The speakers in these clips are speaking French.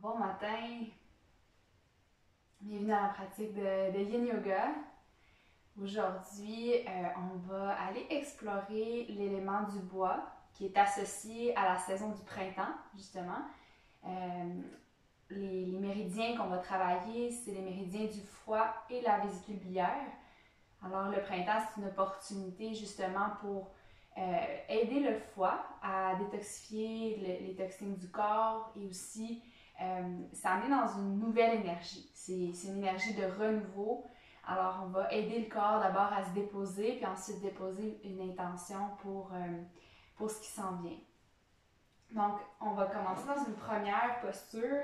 Bon matin, bienvenue à la pratique de Yin Yoga. Aujourd'hui, on va aller explorer l'élément du bois qui est associé à la saison du printemps, justement. Euh, les méridiens qu'on va travailler, c'est les méridiens du foie et la vésicule biliaire. Alors, le printemps, c'est une opportunité justement pour aider le foie à détoxifier les toxines du corps et aussi s'amener dans une nouvelle énergie. C'est une énergie de renouveau. Alors, on va aider le corps d'abord à se déposer, puis ensuite déposer une intention pour ce qui s'en vient. Donc, on va commencer dans une première posture.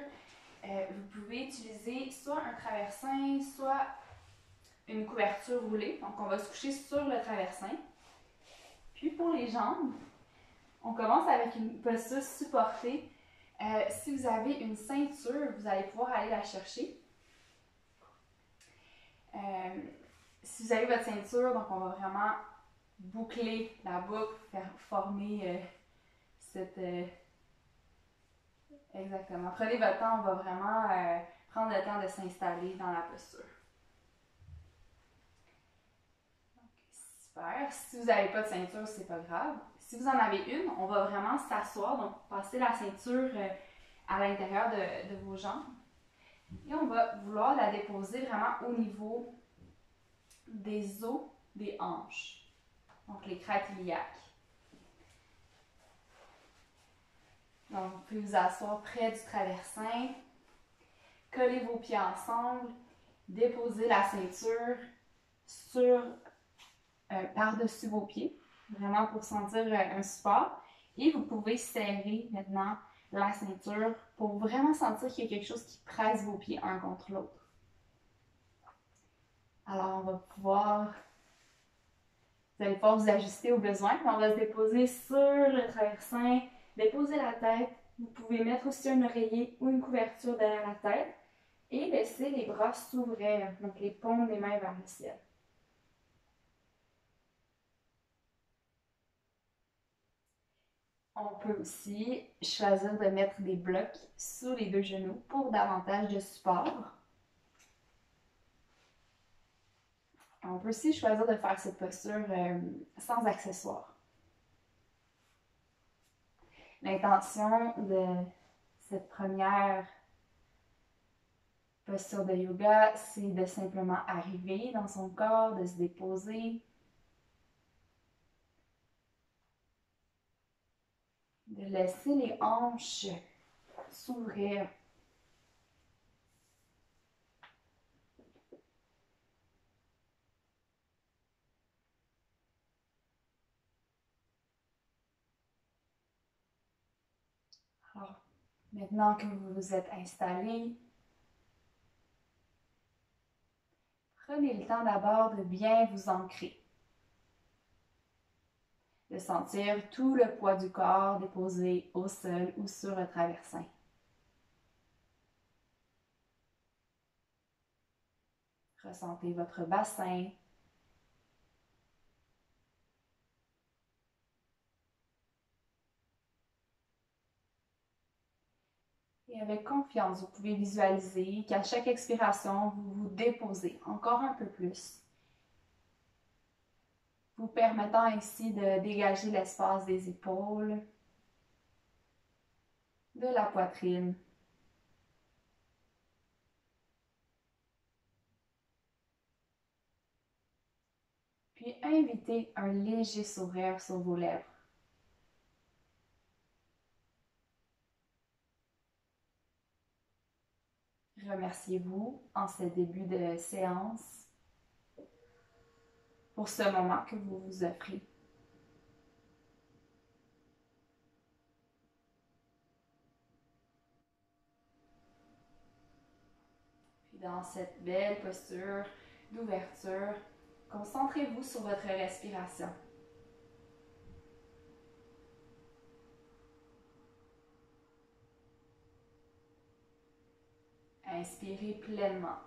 Vous pouvez utiliser soit un traversin, soit une couverture roulée. Donc, on va se coucher sur le traversin. Puis, pour les jambes, on commence avec une posture supportée. Si vous avez une ceinture, vous allez pouvoir aller la chercher. Si vous avez votre ceinture, donc on va vraiment boucler la boucle, faire former cette... Exactement. Prenez votre temps, on va vraiment prendre le temps de s'installer dans la posture. Super. Si vous n'avez pas de ceinture, c'est pas grave. Si vous en avez une, on va vraiment s'asseoir, donc passer la ceinture à l'intérieur de vos jambes. Et on va vouloir la déposer vraiment au niveau des os des hanches, donc les crêtes iliaques. Donc, vous pouvez vous asseoir près du traversin, coller vos pieds ensemble, déposer la ceinture par-dessus vos pieds, vraiment pour sentir un support. Et vous pouvez serrer maintenant la ceinture pour vraiment sentir qu'il y a quelque chose qui presse vos pieds un contre l'autre. Alors, vous allez pouvoir vous ajuster au besoin. Puis on va se déposer sur le traversin, déposer la tête. Vous pouvez mettre aussi un oreiller ou une couverture derrière la tête et laisser les bras s'ouvrir, donc les paumes des mains vers le ciel. On peut aussi choisir de mettre des blocs sous les deux genoux pour davantage de support. On peut aussi choisir de faire cette posture sans accessoires. L'intention de cette première posture de yoga, c'est de simplement arriver dans son corps, de se déposer, de laisser les hanches s'ouvrir. Alors, maintenant que vous vous êtes installé, prenez le temps d'abord de bien vous ancrer, de sentir tout le poids du corps déposé au sol ou sur le traversin. Ressentez votre bassin. Et avec confiance, vous pouvez visualiser qu'à chaque expiration, vous vous déposez encore un peu plus, vous permettant ainsi de dégager l'espace des épaules, de la poitrine. Puis invitez un léger sourire sur vos lèvres. Remerciez-vous en ce début de séance pour ce moment que vous vous offrez. Puis dans cette belle posture d'ouverture, concentrez-vous sur votre respiration. Inspirez pleinement.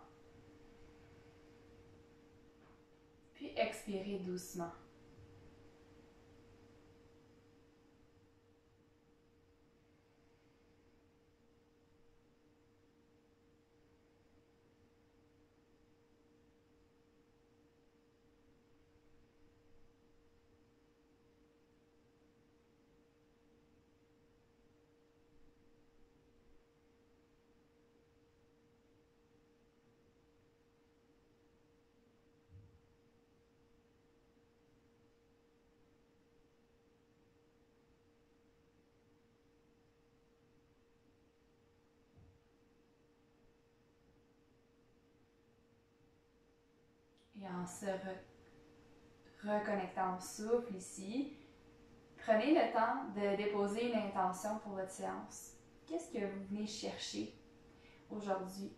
Puis expirez doucement. Puis en se reconnectant au souffle ici, prenez le temps de déposer une intention pour votre séance. Qu'est-ce que vous venez chercher aujourd'hui?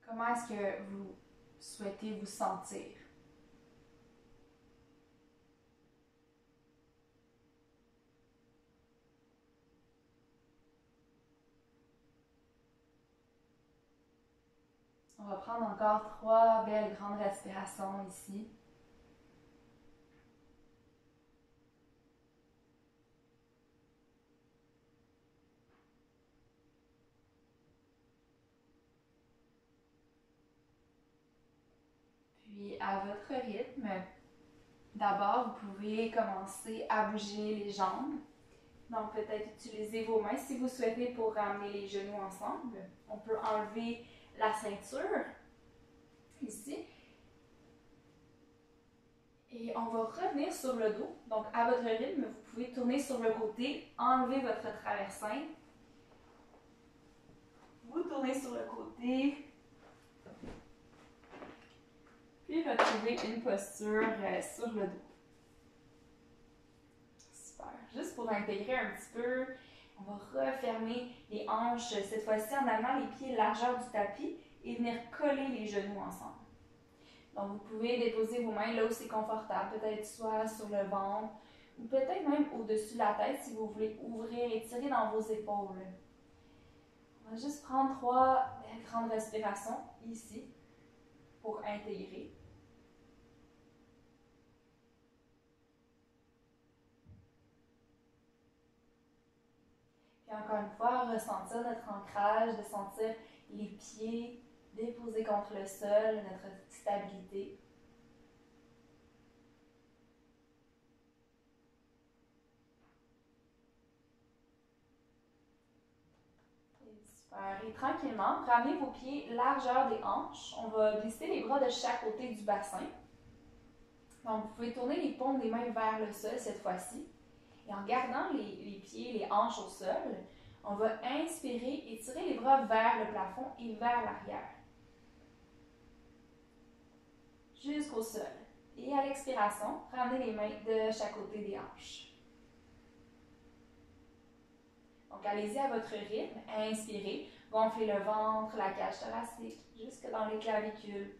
Comment est-ce que vous souhaitez vous sentir? On va prendre encore 3 belles grandes respirations ici. Puis à votre rythme, d'abord vous pouvez commencer à bouger les jambes. Donc peut-être utiliser vos mains si vous souhaitez pour ramener les genoux ensemble. On peut enlever la ceinture ici. Et on va revenir sur le dos. Donc à votre rythme, vous pouvez tourner sur le côté, enlever votre traversin. Vous tournez sur le côté. Puis retrouver une posture sur le dos. Super. Juste pour intégrer un petit peu, on va refermer les hanches, cette fois-ci en amenant les pieds largeur du tapis et venir coller les genoux ensemble. Donc vous pouvez déposer vos mains là où c'est confortable, peut-être soit sur le ventre ou peut-être même au-dessus de la tête si vous voulez ouvrir et tirer dans vos épaules. On va juste prendre 3 grandes respirations ici pour intégrer. Puis encore une fois, ressentir notre ancrage, de sentir les pieds déposés contre le sol, notre stabilité. Super. Et tranquillement, ramenez vos pieds largeur des hanches. On va glisser les bras de chaque côté du bassin. Donc, vous pouvez tourner les paumes des mains vers le sol cette fois-ci. Et en gardant les pieds, les hanches au sol, on va inspirer et tirer les bras vers le plafond et vers l'arrière. Jusqu'au sol. Et à l'expiration, ramenez les mains de chaque côté des hanches. Donc, allez-y à votre rythme. Inspirez, gonflez le ventre, la cage thoracique, jusque dans les clavicules.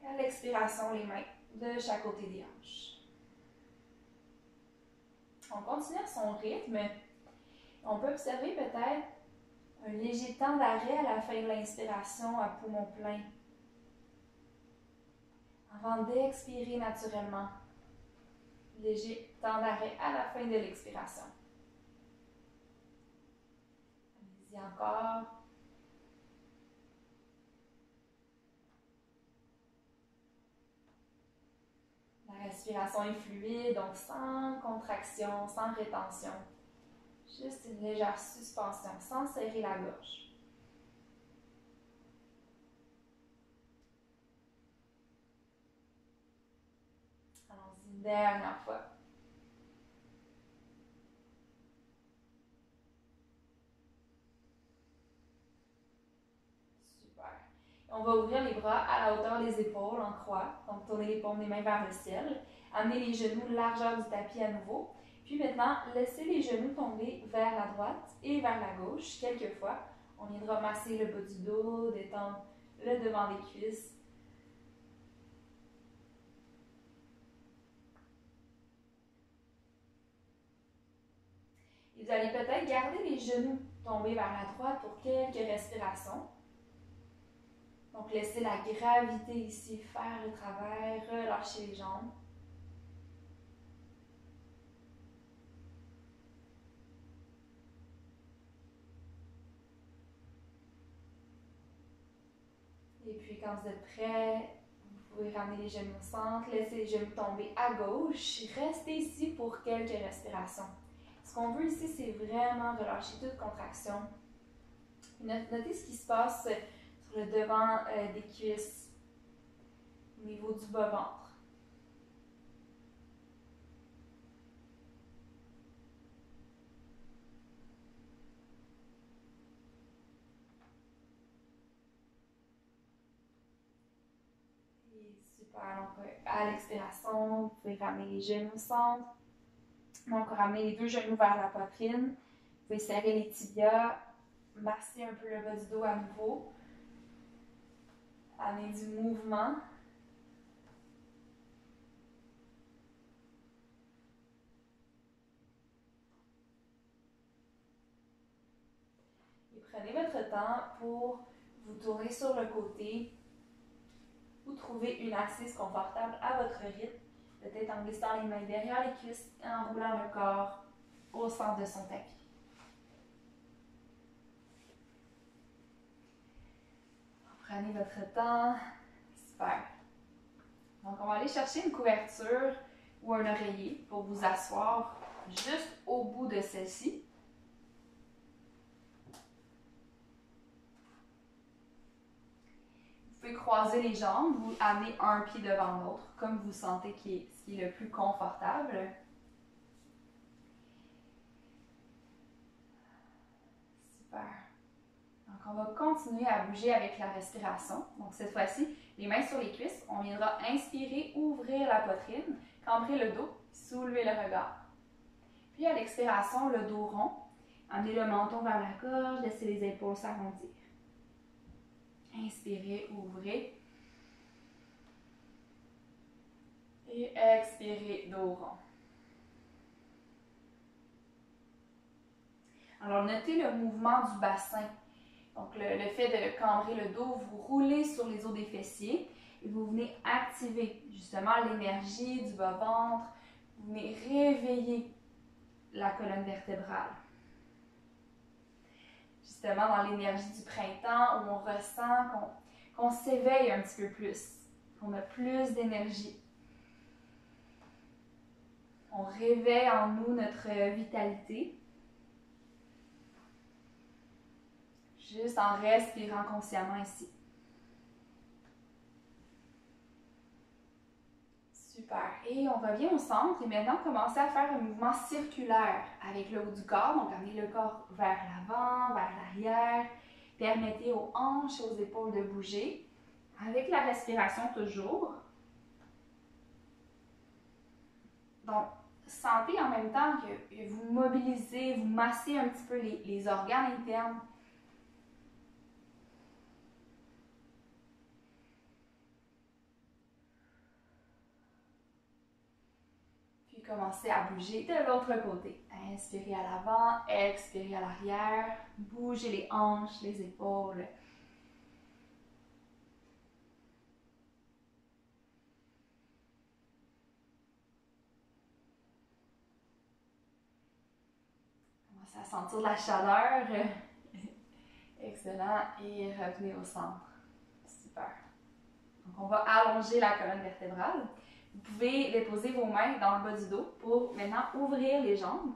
Et à l'expiration, les mains de chaque côté des hanches. On continue à son rythme. On peut observer peut-être un léger temps d'arrêt à la fin de l'inspiration à poumon plein. Avant d'expirer naturellement. Léger temps d'arrêt à la fin de l'expiration. Allez-y encore. La respiration est fluide, donc sans contraction, sans rétention. Juste une légère suspension, sans serrer la gorge. Allons-y une dernière fois. Super. On va ouvrir les bras à la hauteur des épaules en croix. Donc, tournez les paumes des mains vers le ciel. Amenez les genoux largeur du tapis à nouveau. Puis maintenant, laissez les genoux tomber vers la droite et vers la gauche quelques fois. On viendra masser le bas du dos, détendre le devant des cuisses. Et vous allez peut-être garder les genoux tombés vers la droite pour quelques respirations. Donc, laissez la gravité ici faire le travail, relâchez les jambes. Et puis, quand vous êtes prêt, vous pouvez ramener les genoux au centre, laisser les genoux tomber à gauche. Restez ici pour quelques respirations. Ce qu'on veut ici, c'est vraiment relâcher toute contraction. Notez ce qui se passe sur le devant des cuisses, au niveau du bas-ventre. Super. Donc, à l'expiration, vous pouvez ramener les genoux au centre. Donc, ramener les deux genoux vers la poitrine. Vous pouvez serrer les tibias, masser un peu le bas du dos à nouveau. Amener du mouvement. Et prenez votre temps pour vous tourner sur le côté ou trouver une assise confortable à votre rythme. Peut-être en glissant les mains derrière les cuisses et en roulant le corps au centre de son tapis. Prenez votre temps. Super. Donc, on va aller chercher une couverture ou un oreiller pour vous asseoir juste au bout de celle-ci. Vous pouvez croiser les jambes, vous amener un pied devant l'autre, comme vous sentez ce qui est le plus confortable. Super. Donc, on va continuer à bouger avec la respiration. Donc, cette fois-ci, les mains sur les cuisses. On viendra inspirer, ouvrir la poitrine, cambrer le dos, soulever le regard. Puis, à l'expiration, le dos rond. Amenez le menton vers la gorge, laissez les épaules s'arrondir. Inspirez, ouvrez. Et expirez, dos rond. Alors, notez le mouvement du bassin. Donc, le fait de cambrer le dos, vous roulez sur les os des fessiers et vous venez activer justement l'énergie du bas-ventre. Vous venez réveiller la colonne vertébrale. Justement, dans l'énergie du printemps où on ressent qu'on s'éveille un petit peu plus, qu'on a plus d'énergie. On réveille en nous notre vitalité. Juste en respirant consciemment ici. Super. Et on revient au centre et maintenant commencez à faire un mouvement circulaire avec le haut du corps. Donc amenez le corps vers l'avant, vers l'arrière. Permettez aux hanches et aux épaules de bouger. Avec la respiration toujours. Donc, sentez en même temps que vous mobilisez, vous massez un petit peu les organes internes. Commencez à bouger de l'autre côté. Inspirez à l'avant, expirez à l'arrière. Bougez les hanches, les épaules. Commencez à sentir de la chaleur. Excellent. Et revenez au centre. Super. Donc, on va allonger la colonne vertébrale. Vous pouvez déposer vos mains dans le bas du dos pour maintenant ouvrir les jambes.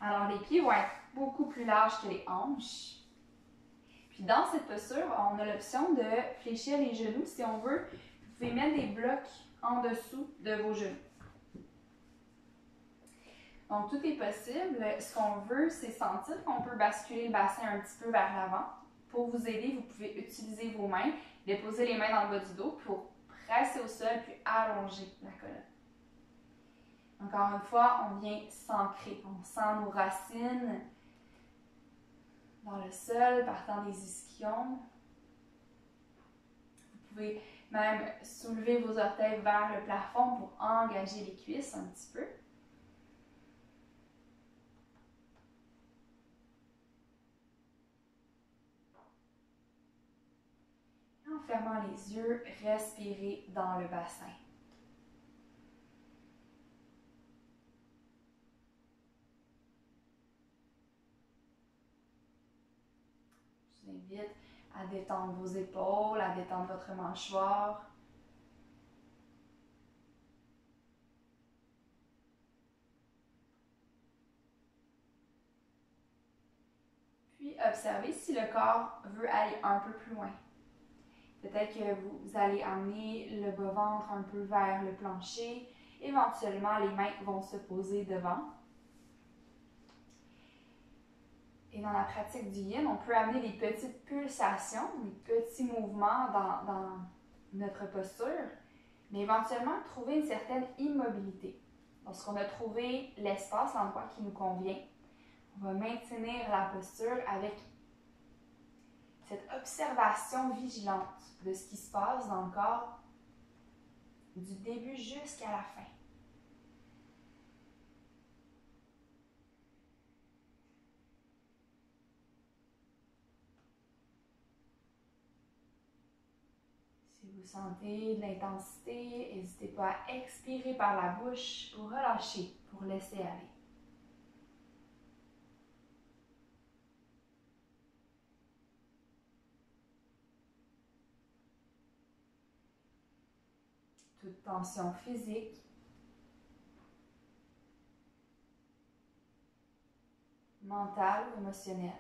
Alors, les pieds vont être beaucoup plus larges que les hanches. Puis dans cette posture, on a l'option de fléchir les genoux si on veut. Vous pouvez mettre des blocs en dessous de vos genoux. Donc, tout est possible. Ce qu'on veut, c'est sentir qu'on peut basculer le bassin un petit peu vers l'avant. Pour vous aider, vous pouvez utiliser vos mains, déposer les mains dans le bas du dos pour presser au sol puis allonger la colonne. Encore une fois, on vient s'ancrer. On sent nos racines dans le sol, partant des ischions. Vous pouvez même soulever vos orteils vers le plafond pour engager les cuisses un petit peu. En fermant les yeux, respirez dans le bassin. Je vous invite à détendre vos épaules, à détendre votre mâchoire. Puis observez si le corps veut aller un peu plus loin. Peut-être que vous allez amener le bas-ventre un peu vers le plancher. Éventuellement, les mains vont se poser devant. Et dans la pratique du yin, on peut amener des petites pulsations, des petits mouvements notre posture, mais éventuellement trouver une certaine immobilité. Lorsqu'on a trouvé l'espace, l'endroit qui nous convient, on va maintenir la posture avec cette observation vigilante de ce qui se passe dans le corps du début jusqu'à la fin. Si vous sentez de l'intensité, n'hésitez pas à expirer par la bouche pour relâcher, pour laisser aller. Toute tension physique, mentale ou émotionnelle.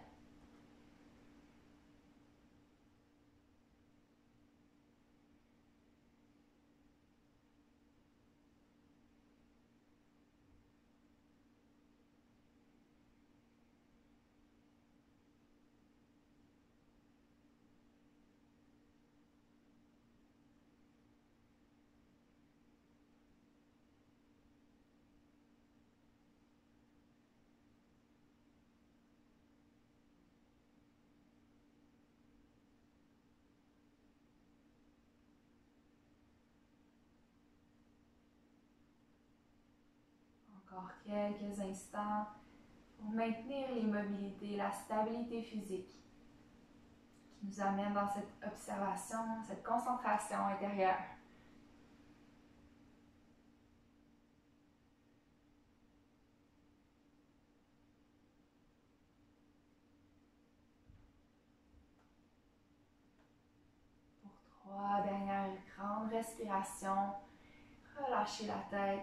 Encore quelques instants pour maintenir l'immobilité, la stabilité physique qui nous amène dans cette observation, cette concentration intérieure. Pour 3 dernières grandes respirations, relâchez la tête.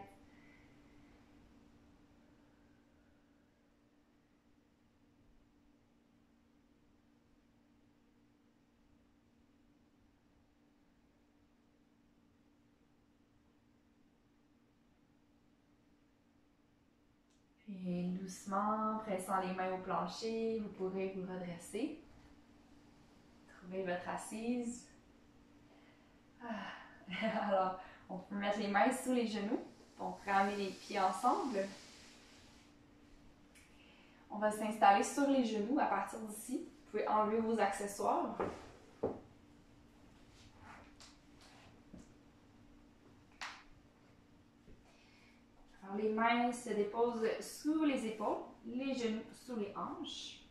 Et doucement, pressant les mains au plancher, vous pourrez vous redresser. Trouvez votre assise. Alors, on peut mettre les mains sous les genoux. On peut ramener les pieds ensemble. On va s'installer sur les genoux à partir d'ici. Vous pouvez enlever vos accessoires. Alors, les mains se déposent sous les épaules, les genoux sous les hanches.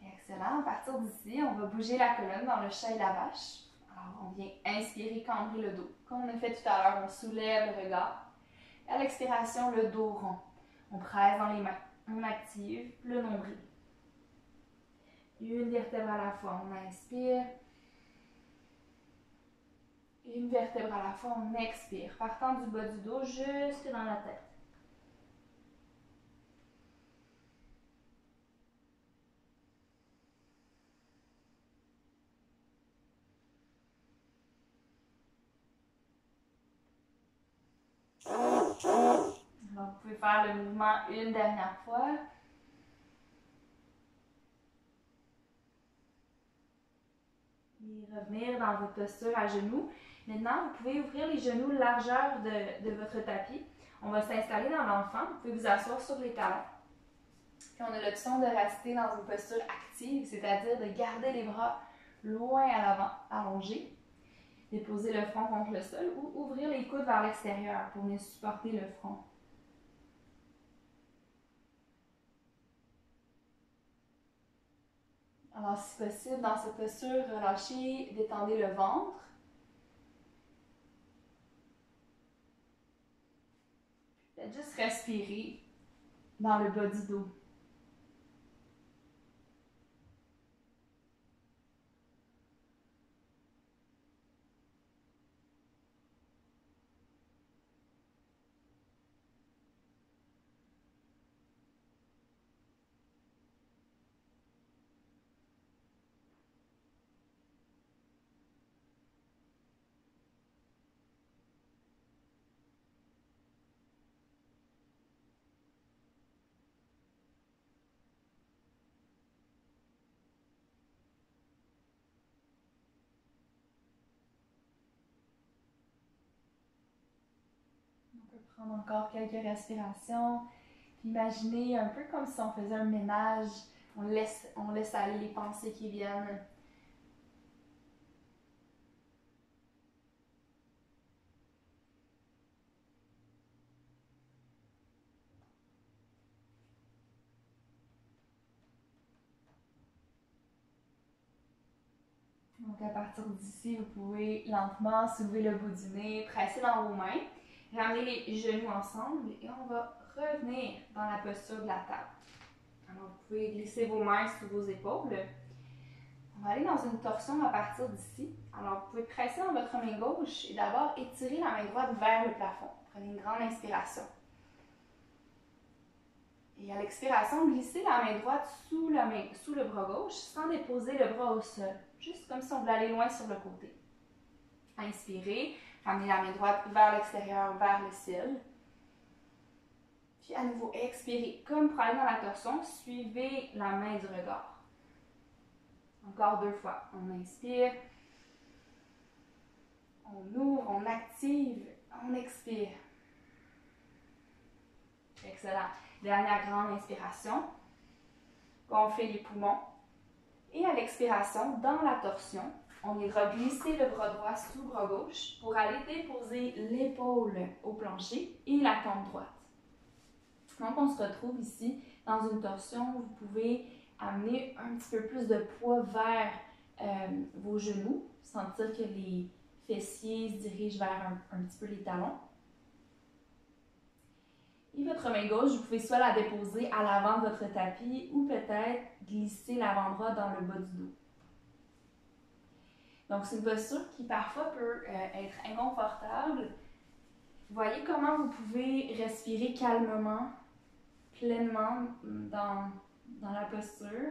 Excellent. À partir d'ici, on va bouger la colonne dans le chat et la vache. Alors, on vient inspirer, cambrer le dos. Comme on a fait tout à l'heure, on soulève le regard. À l'expiration, le dos rond. On presse dans les mains. On active le nombril. Une vertèbre à la fois, on inspire. Une vertèbre à la fois, on expire. Partant du bas du dos jusque dans la tête. Alors, vous pouvez faire le mouvement une dernière fois. Et revenir dans votre posture à genoux. Maintenant, vous pouvez ouvrir les genoux largeur de votre tapis. On va s'installer dans l'enfant. Vous pouvez vous asseoir sur les talons. Puis on a l'option de rester dans une posture active, c'est-à-dire de garder les bras loin à l'avant, allongés. Déposer le front contre le sol ou ouvrir les coudes vers l'extérieur pour venir supporter le front. Alors, si possible, dans cette posture, relâchez, détendez le ventre. Faites juste respirer dans le bas du dos. Prendre encore quelques respirations. Puis imaginez un peu comme si on faisait un ménage. On laisse aller les pensées qui viennent. Donc à partir d'ici, vous pouvez lentement soulever le bout du nez, presser dans vos mains, ramener les genoux ensemble et on va revenir dans la posture de la table. Alors vous pouvez glisser vos mains sous vos épaules. On va aller dans une torsion à partir d'ici. Alors vous pouvez presser dans votre main gauche et d'abord étirer la main droite vers le plafond. Prenez une grande inspiration. Et à l'expiration, glissez la main droite sous le bras gauche sans déposer le bras au sol. Juste comme si on voulait aller loin sur le côté. Inspirez, ramenez la main droite vers l'extérieur, vers le ciel. Puis à nouveau, expirez. Comme pour aller dans la torsion, suivez la main du regard. Encore 2 fois. On inspire. On ouvre, on active, on expire. Excellent. Dernière grande inspiration. Gonflez les poumons. Et à l'expiration, dans la torsion, on ira glisser le bras droit sous le bras gauche pour aller déposer l'épaule au plancher et la tombe droite. Donc, on se retrouve ici dans une torsion où vous pouvez amener un petit peu plus de poids vers vos genoux, sentir que les fessiers se dirigent vers un petit peu les talons. Et votre main gauche, vous pouvez soit la déposer à l'avant de votre tapis ou peut-être glisser l'avant-bras dans le bas du dos. Donc, c'est une posture qui parfois peut être inconfortable. Voyez comment vous pouvez respirer calmement, pleinement dans la posture.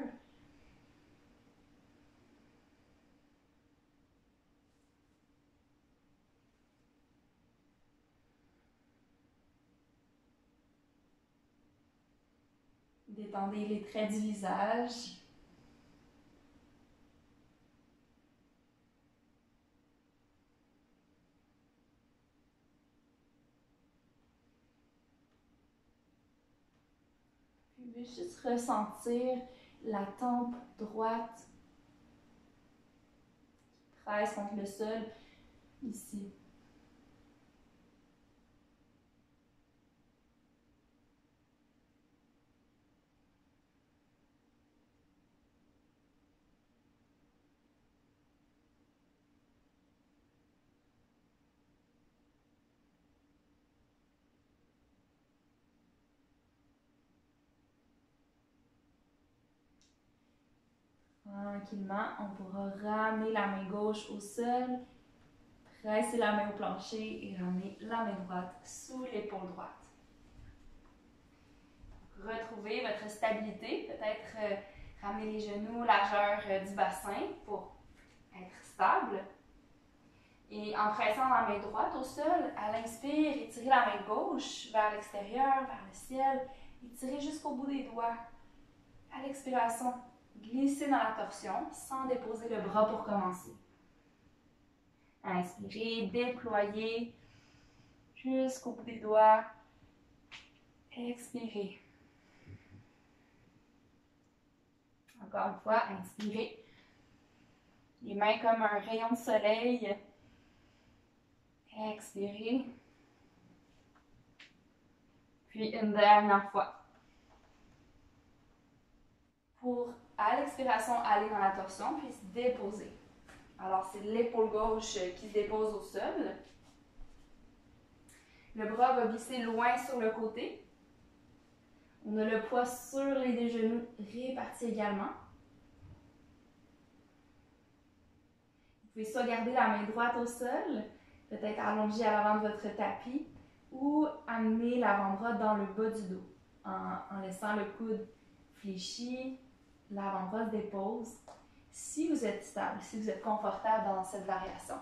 Détendez les traits du visage. Puis juste ressentir la tempe droite qui presse contre le sol ici. Tranquillement, on pourra ramener la main gauche au sol, presser la main au plancher et ramener la main droite sous l'épaule droite. Retrouvez votre stabilité, peut-être ramener les genoux largeur du bassin pour être stable. Et en pressant la main droite au sol, à l'inspire, étirez la main gauche vers l'extérieur, vers le ciel, étirez jusqu'au bout des doigts. À l'expiration, glissez dans la torsion sans déposer le bras pour commencer. Inspirez, déployez jusqu'au bout des doigts. Expirez. Encore une fois, inspirez. Les mains comme un rayon de soleil. Expirez. Puis une dernière fois. Pour, à l'expiration, aller dans la torsion, puis se déposer. Alors, c'est l'épaule gauche qui se dépose au sol. Le bras va glisser loin sur le côté. On a le poids sur les deux genoux répartis également. Vous pouvez soit garder la main droite au sol, peut-être allongée à l'avant de votre tapis, ou amener l'avant-bras dans le bas du dos, en laissant le coude fléchi, l'avant-bras se dépose. Si vous êtes stable, si vous êtes confortable dans cette variation.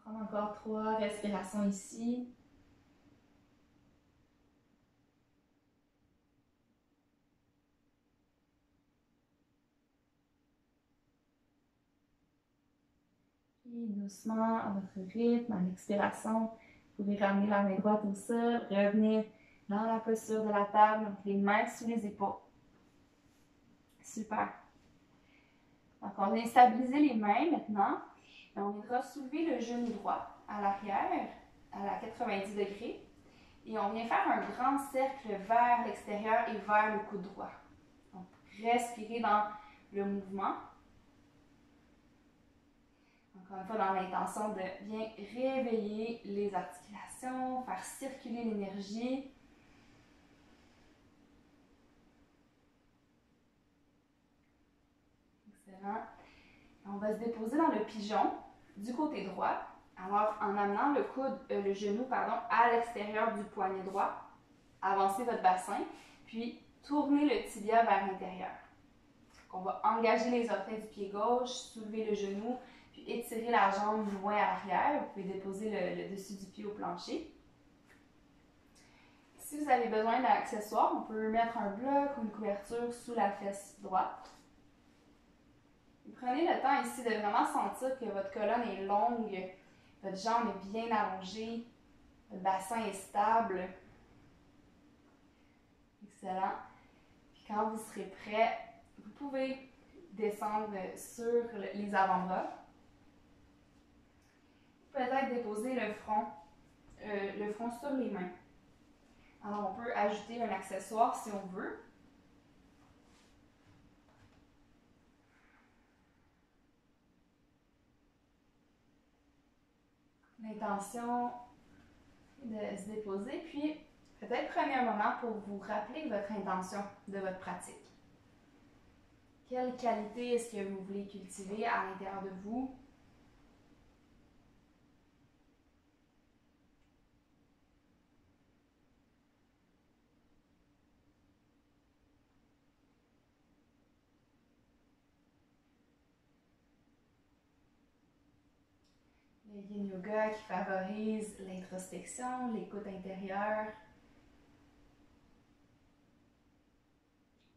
On va prendre encore 3 respirations ici. Puis doucement, à votre rythme, à l'expiration, vous pouvez ramener la main droite au sol, revenir dans la posture de la table, donc les mains sous les épaules. Super. Donc, on vient stabiliser les mains maintenant. Et on viendra soulever le genou droit à l'arrière, à la 90 degrés. Et on vient faire un grand cercle vers l'extérieur et vers le coude droit. Donc, respirez dans le mouvement. Encore une fois, dans l'intention de bien réveiller les articulations, faire circuler l'énergie. Excellent. On va se déposer dans le pigeon du côté droit. Alors, en amenant le genou à l'extérieur du poignet droit, avancez votre bassin, puis tournez le tibia vers l'intérieur. On va engager les orteils du pied gauche, soulever le genou, puis étirer la jambe loin à l'arrière. Vous pouvez déposer le dessus du pied au plancher. Si vous avez besoin d'accessoires, on peut mettre un bloc ou une couverture sous la fesse droite. Prenez le temps ici de vraiment sentir que votre colonne est longue, votre jambe est bien allongée, votre bassin est stable. Excellent. Puis quand vous serez prêt, vous pouvez descendre sur les avant-bras. Peut-être déposer le front sur les mains. Alors on peut ajouter un accessoire si on veut. L'intention de se déposer, puis peut-être prenez un moment pour vous rappeler votre intention de votre pratique. Quelle qualité est-ce que vous voulez cultiver à l'intérieur de vous? Le yin yoga qui favorise l'introspection, l'écoute intérieure.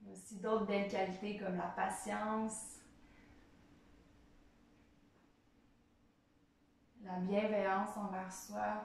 Il y a aussi d'autres belles qualités comme la patience, la bienveillance envers soi.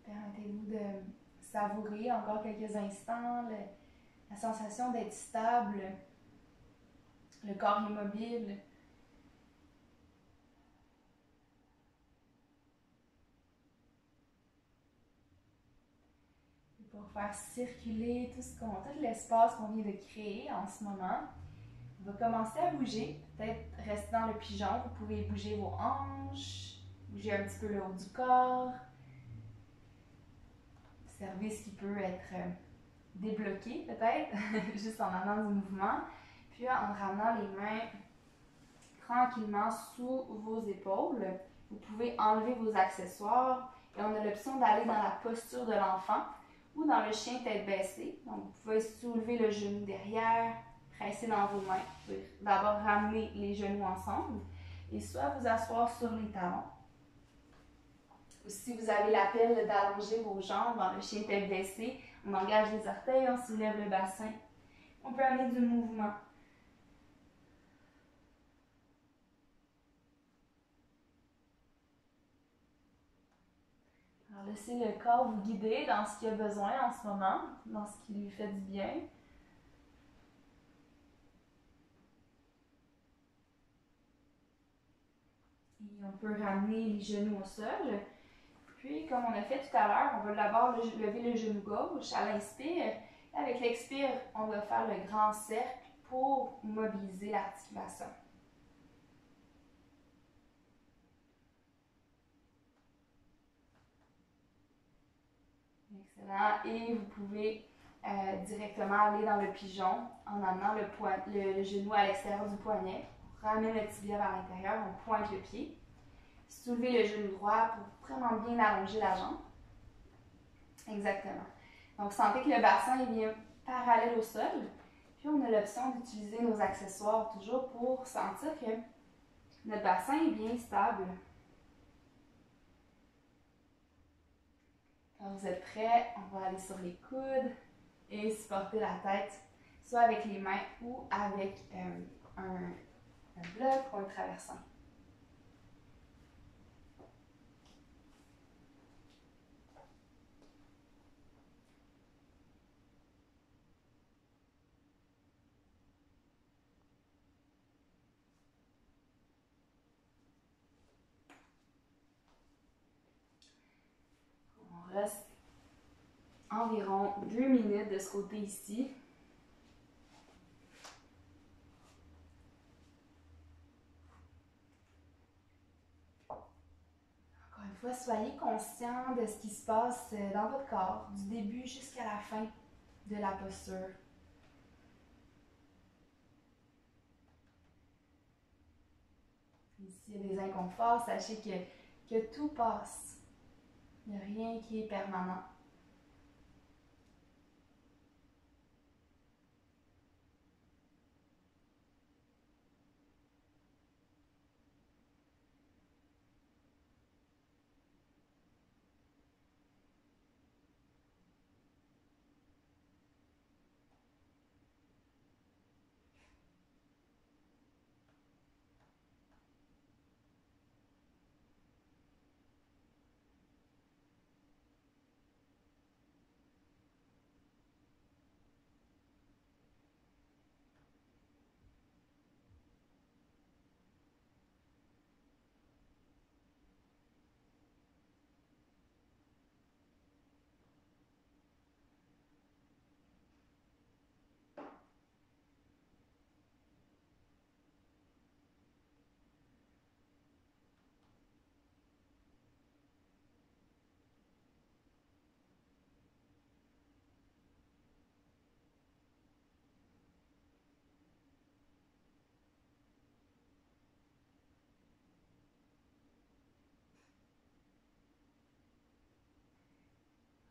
Permettez-vous de savourer encore quelques instants la sensation d'être stable, le corps immobile. Et pour faire circuler tout l'espace qu'on vient de créer en ce moment, on va commencer à bouger. Peut-être rester dans le pigeon. Vous pouvez bouger vos hanches, bouger un petit peu le haut du corps. Observez ce qui peut être débloqué peut-être, juste en amenant du mouvement. Puis en ramenant les mains tranquillement sous vos épaules, vous pouvez enlever vos accessoires et on a l'option d'aller dans la posture de l'enfant ou dans le chien tête baissée. Donc vous pouvez soulever le genou derrière, presser dans vos mains. Vous pouvez d'abord ramener les genoux ensemble et soit vous asseoir sur les talons. Ou si vous avez l'appel d'allonger vos jambes dans le chien tête baissée, on engage les orteils, on soulève le bassin. On peut amener du mouvement. laisser le corps vous guider dans ce qu'il a besoin en ce moment, dans ce qui lui fait du bien. Et on peut ramener les genoux au sol. Puis, comme on a fait tout à l'heure, on va d'abord lever le genou gauche à l'inspire. Avec l'expire, on va faire le grand cercle pour mobiliser l'articulation. Excellent. Et vous pouvez directement aller dans le pigeon en amenant le genou à l'extérieur du poignet. On ramène le tibia vers l'intérieur, on pointe le pied. Soulevez le genou droit pour vraiment bien allonger la jambe. Exactement. Donc, sentez que le bassin est bien parallèle au sol. Puis, on a l'option d'utiliser nos accessoires toujours pour sentir que notre bassin est bien stable. Quand vous êtes prêts, on va aller sur les coudes et supporter la tête, soit avec les mains ou avec un bloc ou un traversin. On reste environ 2 minutes de ce côté ici. Encore une fois, soyez conscient de ce qui se passe dans votre corps, du début jusqu'à la fin de la posture. Et s'il y a des inconforts, sachez que tout passe. Il n'y a rien qui est permanent.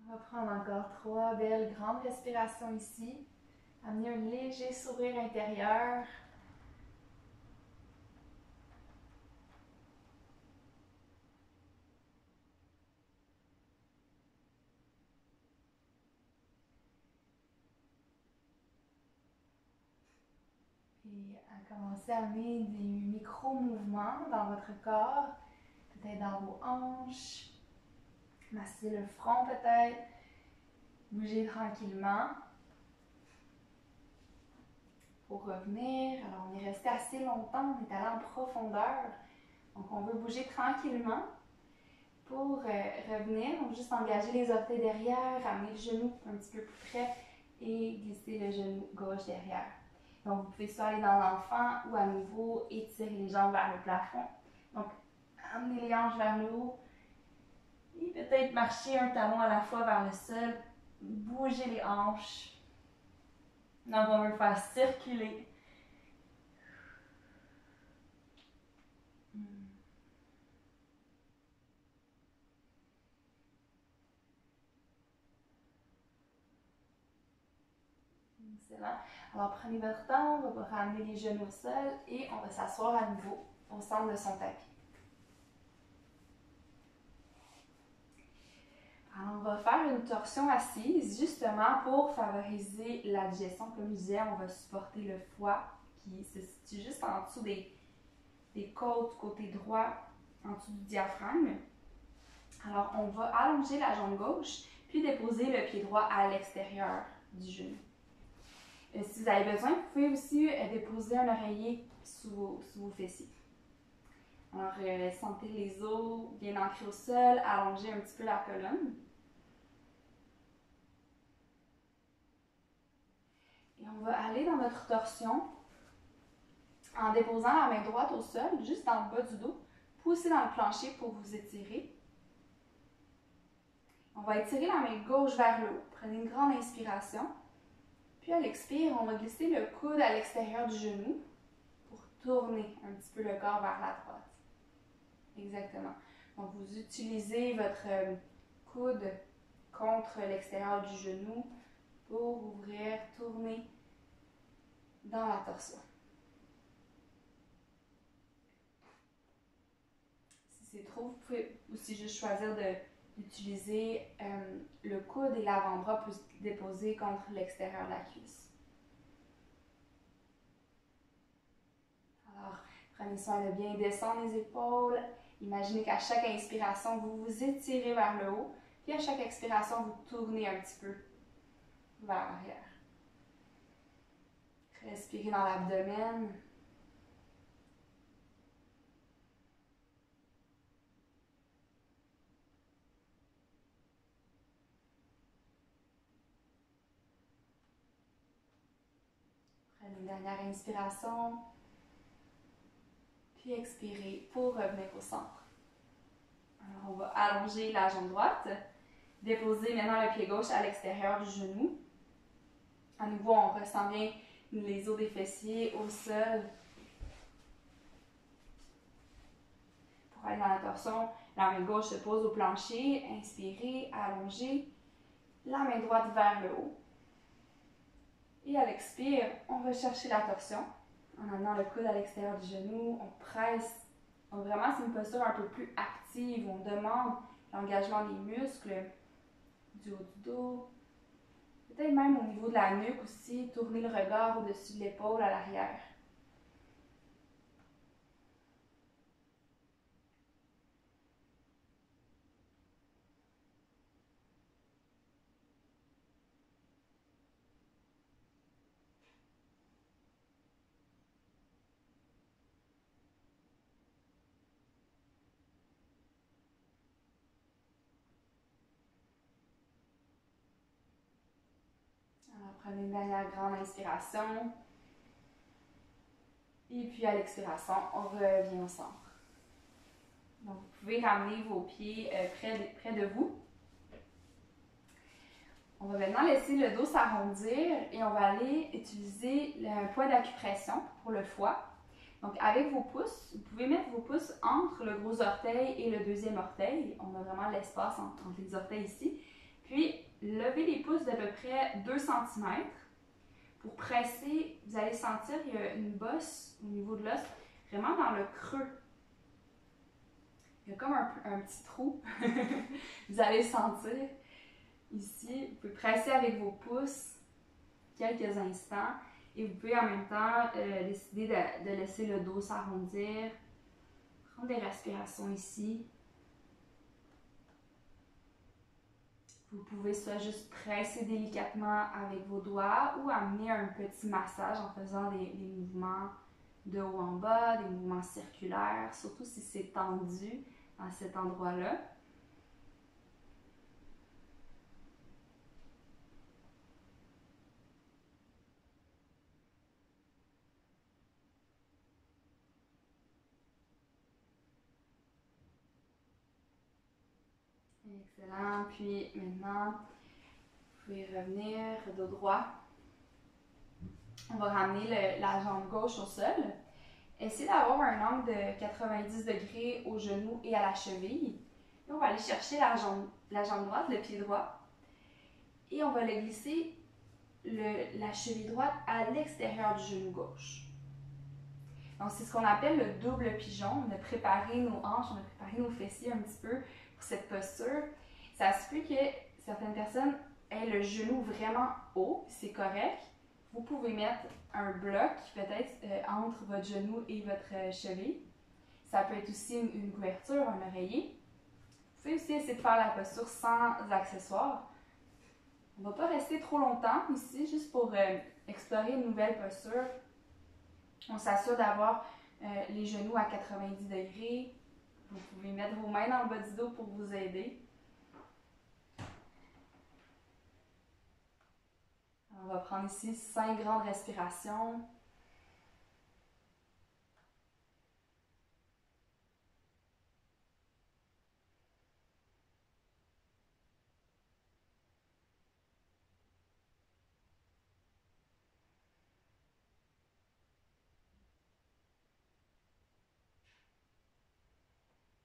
On va prendre encore 3 belles grandes respirations ici. Amener un léger sourire intérieur. Et à commencer à amener des micro-mouvements dans votre corps. Peut-être dans vos hanches. Masser le front peut-être. Bouger tranquillement. Pour revenir, alors on est resté assez longtemps, on est allé en profondeur. Donc on veut bouger tranquillement pour revenir. Donc juste engager les orteils derrière, ramener le genou un petit peu plus près et glisser le genou gauche derrière. Donc vous pouvez soit aller dans l'enfant ou à nouveau étirer les jambes vers le plafond. Donc amener les hanches vers le haut et peut-être marcher un talon à la fois vers le sol. Bouger les hanches. Donc on veut le faire circuler. Excellent. Alors prenez votre temps, on va ramener les genoux au sol et on va s'asseoir à nouveau au centre de son tapis. Alors on va faire une torsion assise justement pour favoriser la digestion. Comme je disais, on va supporter le foie qui se situe juste en dessous des côtes, côté droit, en dessous du diaphragme. Alors, on va allonger la jambe gauche, puis déposer le pied droit à l'extérieur du genou. Si vous avez besoin, vous pouvez aussi déposer un oreiller sous vos fessiers. Alors, sentez les os bien ancrés au sol, allongez un petit peu la colonne. Et on va aller dans notre torsion en déposant la main droite au sol, juste dans le bas du dos. Poussez dans le plancher pour vous étirer. On va étirer la main gauche vers le haut. Prenez une grande inspiration. Puis à l'expire, on va glisser le coude à l'extérieur du genou pour tourner un petit peu le corps vers la droite. Exactement. Donc vous utilisez votre coude contre l'extérieur du genou pour ouvrir, tourner dans la torsion. Si c'est trop, vous pouvez aussi juste choisir d'utiliser le coude et l'avant-bras pour se déposer contre l'extérieur de la cuisse. Alors, prenez soin de bien descendre les épaules. Imaginez qu'à chaque inspiration, vous vous étirez vers le haut. Puis à chaque expiration, vous tournez un petit peu vers l'arrière. Respirez dans l'abdomen. Prenez une dernière inspiration. Puis expirez pour revenir au centre. Alors, on va allonger la jambe droite. Déposer maintenant le pied gauche à l'extérieur du genou. À nouveau, on ressent bien les os des fessiers au sol. Pour aller dans la torsion, la main gauche se pose au plancher. Inspirez, allongez. La main droite vers le haut. Et à l'expire, on va chercher la torsion. En amenant le coude à l'extérieur du genou, on presse. Donc vraiment, c'est une posture un peu plus active. On demande l'engagement des muscles, du haut du dos. Peut-être même au niveau de la nuque aussi, tourner le regard au-dessus de l'épaule à l'arrière. Alors, prenez une dernière grande inspiration. Et puis à l'expiration, on revient au centre. Donc, vous pouvez ramener vos pieds près de vous. On va maintenant laisser le dos s'arrondir et on va aller utiliser un point d'acupression pour le foie. Donc, avec vos pouces, vous pouvez mettre vos pouces entre le gros orteil et le deuxième orteil. On a vraiment l'espace entre les orteils ici. Puis, levez les pouces d'à peu près 2 cm. Pour presser, vous allez sentir qu'il y a une bosse au niveau de l'os, vraiment dans le creux. Il y a comme un petit trou. Vous allez sentir ici. Vous pouvez presser avec vos pouces quelques instants et vous pouvez en même temps décider de laisser le dos s'arrondir. Prendre des respirations ici. Vous pouvez soit juste presser délicatement avec vos doigts ou amener un petit massage en faisant des mouvements de haut en bas, des mouvements circulaires, surtout si c'est tendu à cet endroit-là. Excellent. Puis maintenant, vous pouvez revenir dos droit. On va ramener la jambe gauche au sol. Essayez d'avoir un angle de 90 degrés au genou et à la cheville. Et on va aller chercher la jambe droite, le pied droit. Et on va le glisser la cheville droite à l'extérieur du genou gauche. Donc, c'est ce qu'on appelle le double pigeon. On a préparé nos hanches, on a préparé nos fessiers un petit peu pour cette posture. Ça se peut que certaines personnes aient le genou vraiment haut, c'est correct. Vous pouvez mettre un bloc peut-être entre votre genou et votre cheville. Ça peut être aussi une couverture, un oreiller. Vous pouvez aussi essayer de faire la posture sans accessoires. On ne va pas rester trop longtemps ici, juste pour explorer une nouvelle posture. On s'assure d'avoir les genoux à 90 degrés. Vous pouvez mettre vos mains dans le bas du dos pour vous aider. On va prendre ici 5 grandes respirations.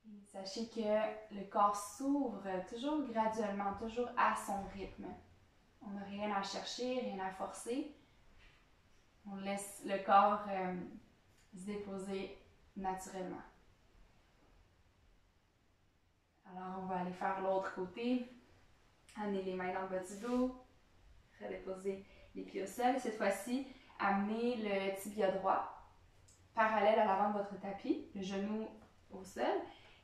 Et sachez que le corps s'ouvre toujours graduellement, toujours à son rythme. On n'a rien à chercher, rien à forcer. On laisse le corps se déposer naturellement. Alors, on va aller faire l'autre côté. Amener les mains dans le bas du dos. Redéposer les pieds au sol. Cette fois-ci, amenez le tibia droit parallèle à l'avant de votre tapis, le genou au sol.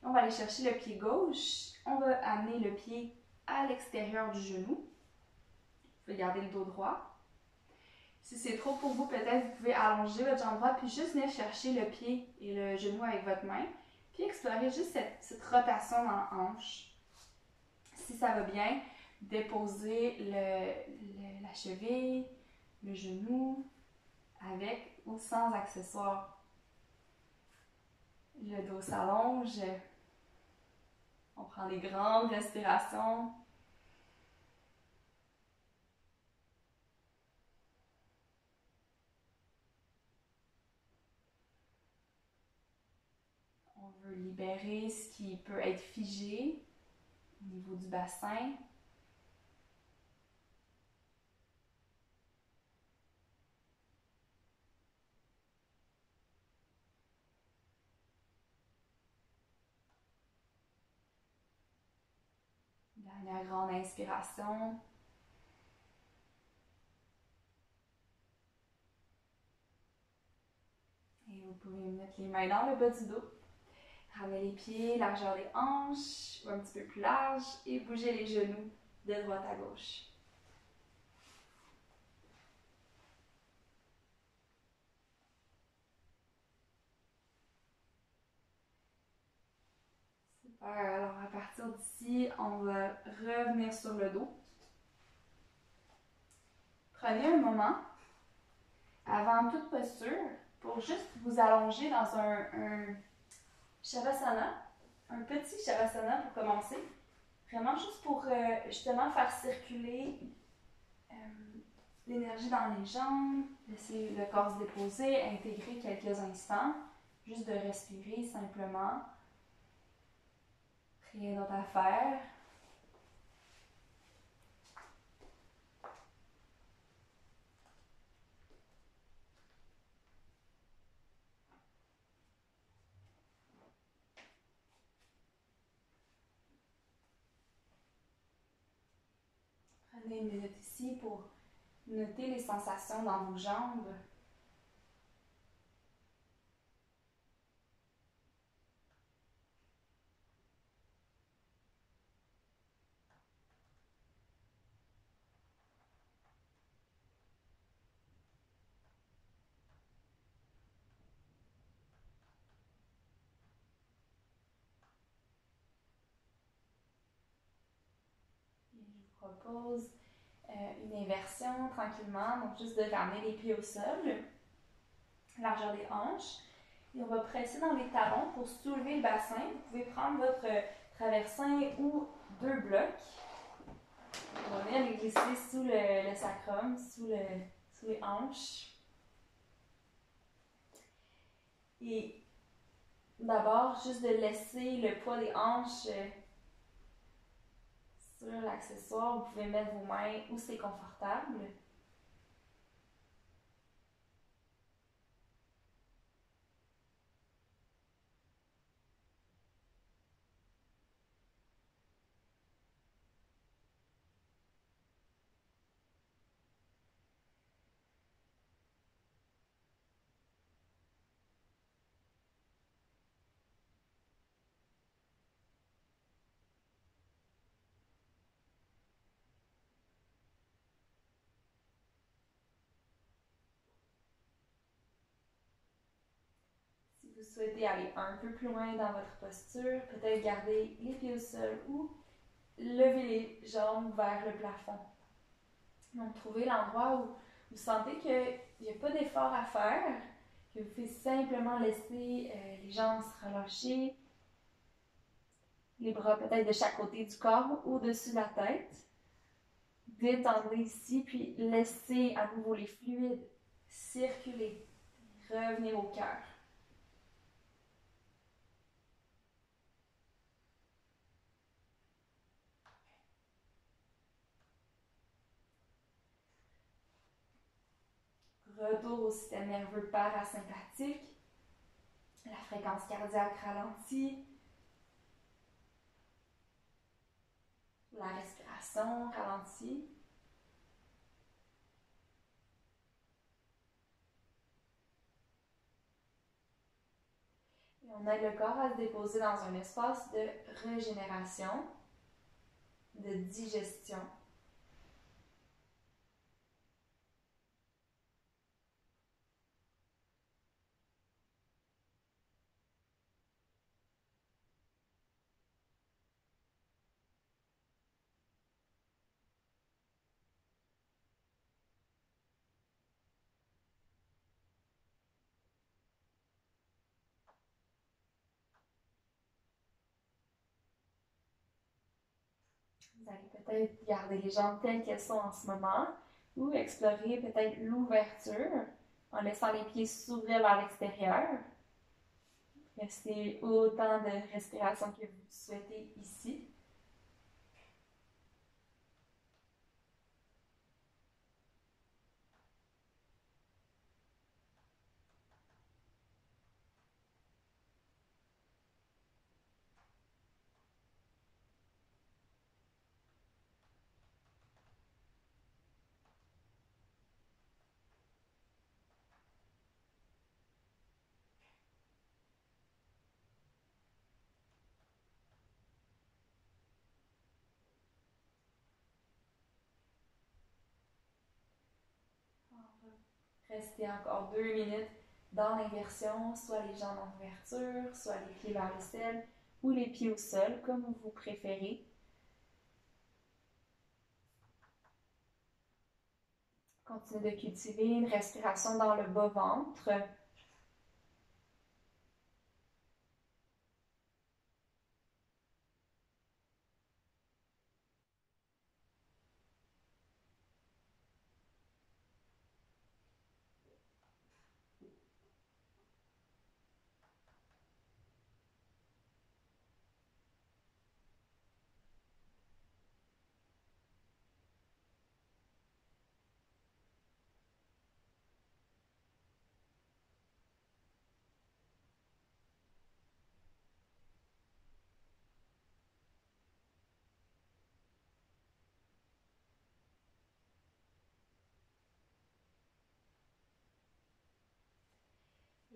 Et on va aller chercher le pied gauche. On va amener le pied à l'extérieur du genou. Vous pouvez garder le dos droit. Si c'est trop pour vous, peut-être vous pouvez allonger votre jambe droite puis juste venir chercher le pied et le genou avec votre main. Puis explorer juste cette rotation dans la hanche. Si ça va bien, déposez la cheville, le genou, avec ou sans accessoires. Le dos s'allonge. On prend des grandes respirations. On veut libérer ce qui peut être figé au niveau du bassin. Dernière grande inspiration. Et vous pouvez mettre les mains dans le bas du dos. Ramener les pieds, largeur des hanches, ou un petit peu plus large, et bouger les genoux de droite à gauche. Super. Alors, à partir d'ici, on va revenir sur le dos. Prenez un moment avant toute posture pour juste vous allonger dans un Shavasana, un petit Shavasana pour commencer. Vraiment juste pour justement faire circuler l'énergie dans les jambes, laisser le corps se déposer, intégrer quelques instants, juste de respirer simplement. Rien d'autre à faire. Prenez une minute ici pour noter les sensations dans vos jambes. Et je vous propose une inversion tranquillement, donc juste de ramener les pieds au sol, largeur des hanches. Et on va presser dans les talons pour soulever le bassin. Vous pouvez prendre votre traversin ou 2 blocs. On va venir les glisser sous le sacrum, sous les hanches. Et d'abord, juste de laisser le poids des hanches sur l'accessoire. Vous pouvez mettre vos mains où c'est confortable. vous souhaitez aller un peu plus loin dans votre posture, peut-être garder les pieds au sol ou lever les jambes vers le plafond. Donc, trouvez l'endroit où vous sentez qu'il n'y a pas d'effort à faire, que vous pouvez simplement laisser les jambes se relâcher, les bras peut-être de chaque côté du corps, au-dessus de la tête. Détendez ici, puis laissez à nouveau les fluides circuler. Revenez au cœur. Retour au système nerveux parasympathique. La fréquence cardiaque ralentit. La respiration ralentit. Et on aide le corps à se déposer dans un espace de régénération, de digestion. Vous allez peut-être garder les jambes telles qu'elles sont en ce moment ou explorer peut-être l'ouverture en laissant les pieds s'ouvrir vers l'extérieur. Restez autant de respiration que vous souhaitez ici. Restez encore 2 minutes dans l'inversion, soit les jambes en ouverture, soit les pieds vers le ciel ou les pieds au sol, comme vous préférez. Continuez de cultiver une respiration dans le bas-ventre.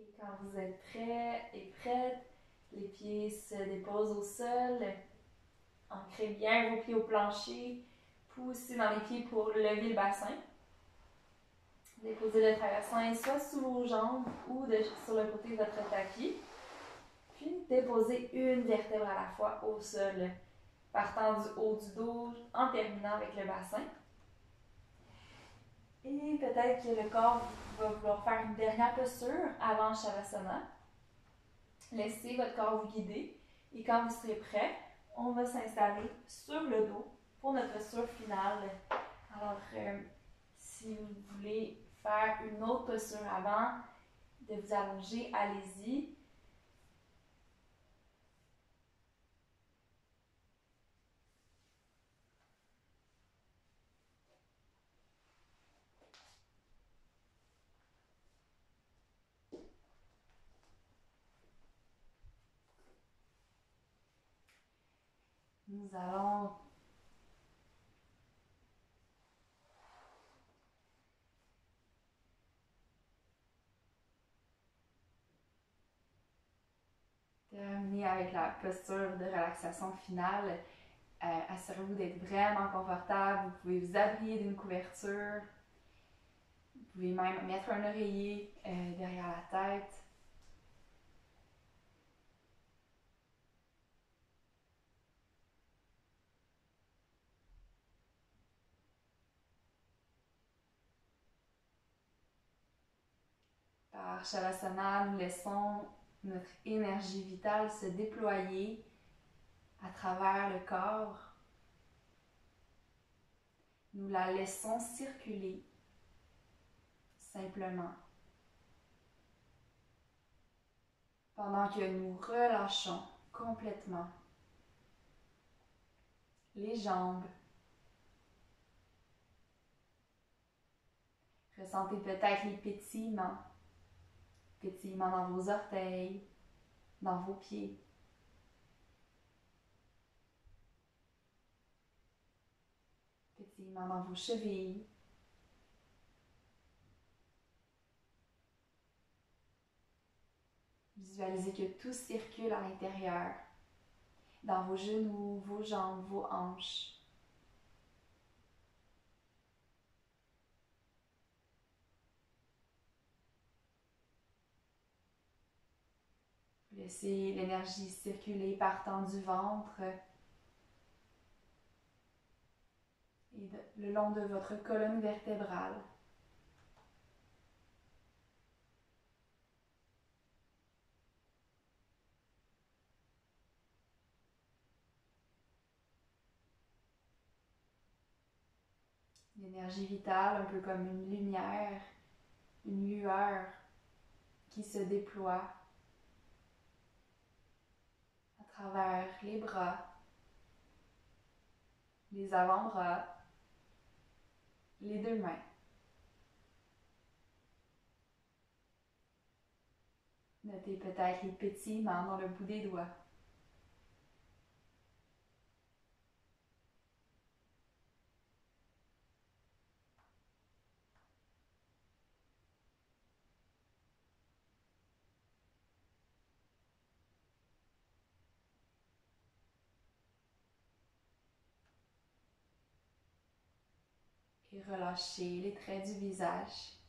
Et quand vous êtes prêt et prête, les pieds se déposent au sol. Ancrez bien vos pieds au plancher. Poussez dans les pieds pour lever le bassin. Déposez le traversin soit sous vos jambes ou sur le côté de votre tapis. Puis déposez une vertèbre à la fois au sol, partant du haut du dos en terminant avec le bassin. Et peut-être que le corps va vouloir faire une dernière posture avant Shavasana. Laissez votre corps vous guider et quand vous serez prêt, on va s'installer sur le dos pour notre posture finale. Alors, si vous voulez faire une autre posture avant de vous allonger, allez-y. Nous allons terminer avec la posture de relaxation finale. Assurez-vous d'être vraiment confortable. Vous pouvez vous habiller d'une couverture. Vous pouvez même mettre un oreiller derrière la tête. Par Shavasana, nous laissons notre énergie vitale se déployer à travers le corps. Nous la laissons circuler simplement. Pendant que nous relâchons complètement les jambes. Ressentez peut-être les pétillements. Pétillements dans vos orteils, dans vos pieds. Pétillements dans vos chevilles. Visualisez que tout circule à l'intérieur, dans vos genoux, vos jambes, vos hanches. Laissez l'énergie circuler partant du ventre et le long de votre colonne vertébrale. L'énergie vitale, un peu comme une lumière, une lueur qui se déploie à travers les bras, les avant-bras, les deux mains. Notez peut-être les pétillements dans le bout des doigts. Et relâchez les traits du visage.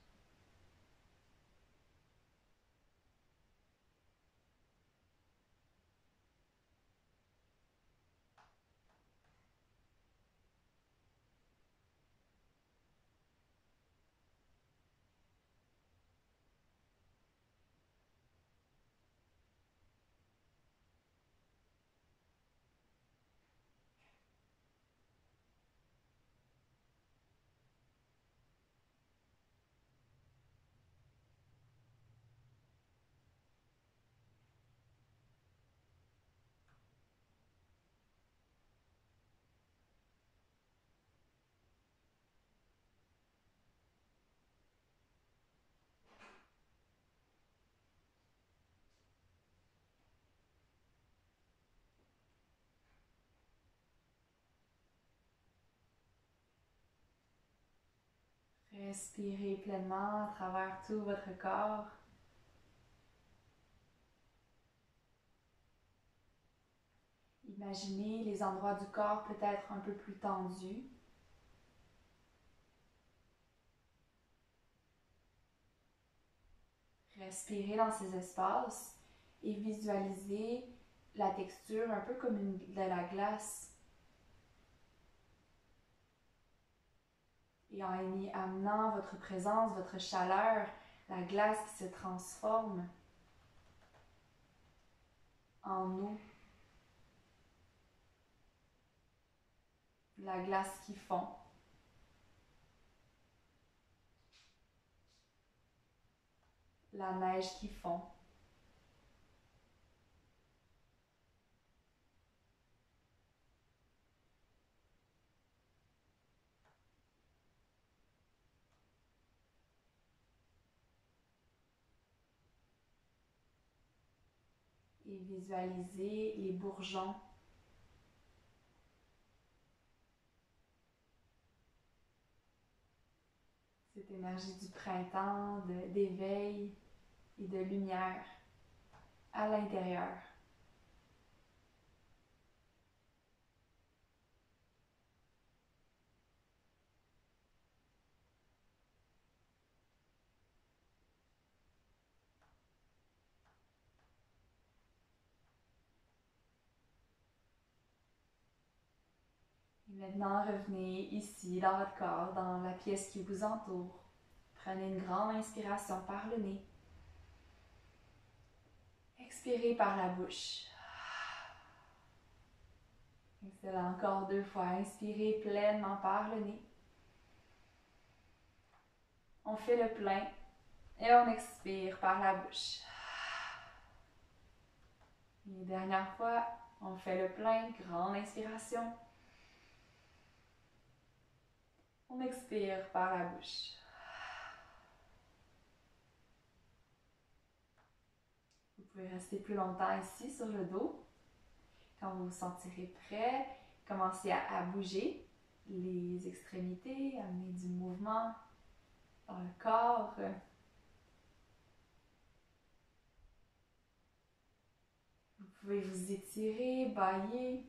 Respirez pleinement à travers tout votre corps. Imaginez les endroits du corps peut-être un peu plus tendus. Respirez dans ces espaces et visualisez la texture un peu comme de la glace. Et en y amenant votre présence, votre chaleur, la glace qui se transforme en eau. La glace qui fond. La neige qui fond. Et visualisez les bourgeons. Cette énergie du printemps, d'éveil et de lumière à l'intérieur. Et maintenant, revenez ici dans votre corps, dans la pièce qui vous entoure. Prenez une grande inspiration par le nez. expirez par la bouche. Excellent. Encore 2 fois. Inspirez pleinement par le nez. On fait le plein et on expire par la bouche. Et dernière fois, on fait le plein. Grande inspiration. On expire par la bouche. Vous pouvez rester plus longtemps ici sur le dos. Quand vous vous sentirez prêt, commencez à bouger les extrémités, amener du mouvement dans le corps. Vous pouvez vous étirer, bâiller.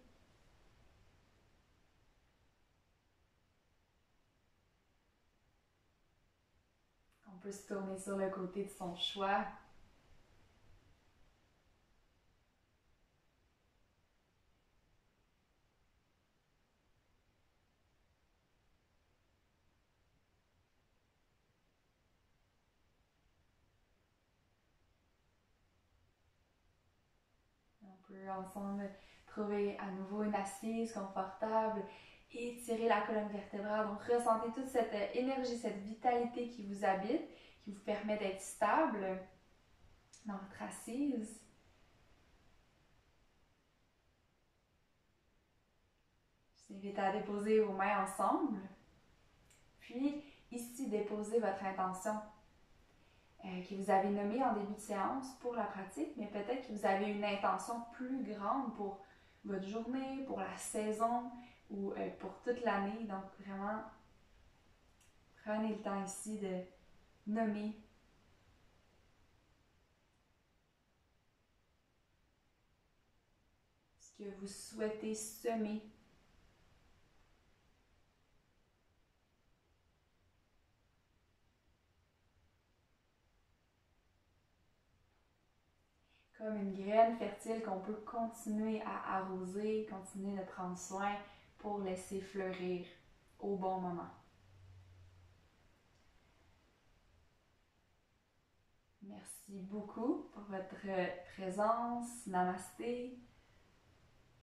On peut se tourner sur le côté de son choix. On peut ensemble trouver à nouveau une assise confortable, étirer la colonne vertébrale. Donc ressentez toute cette énergie, cette vitalité qui vous habite, qui vous permet d'être stable dans votre assise. Je vous invite à déposer vos mains ensemble. Puis ici, déposez votre intention que vous avez nommée en début de séance pour la pratique, mais peut-être que vous avez une intention plus grande pour votre journée, pour la saison ou pour toute l'année. Donc vraiment, prenez le temps ici de nommer ce que vous souhaitez semer. Comme une graine fertile qu'on peut continuer à arroser, continuer de prendre soin pour laisser fleurir au bon moment. Merci beaucoup pour votre présence. Namasté.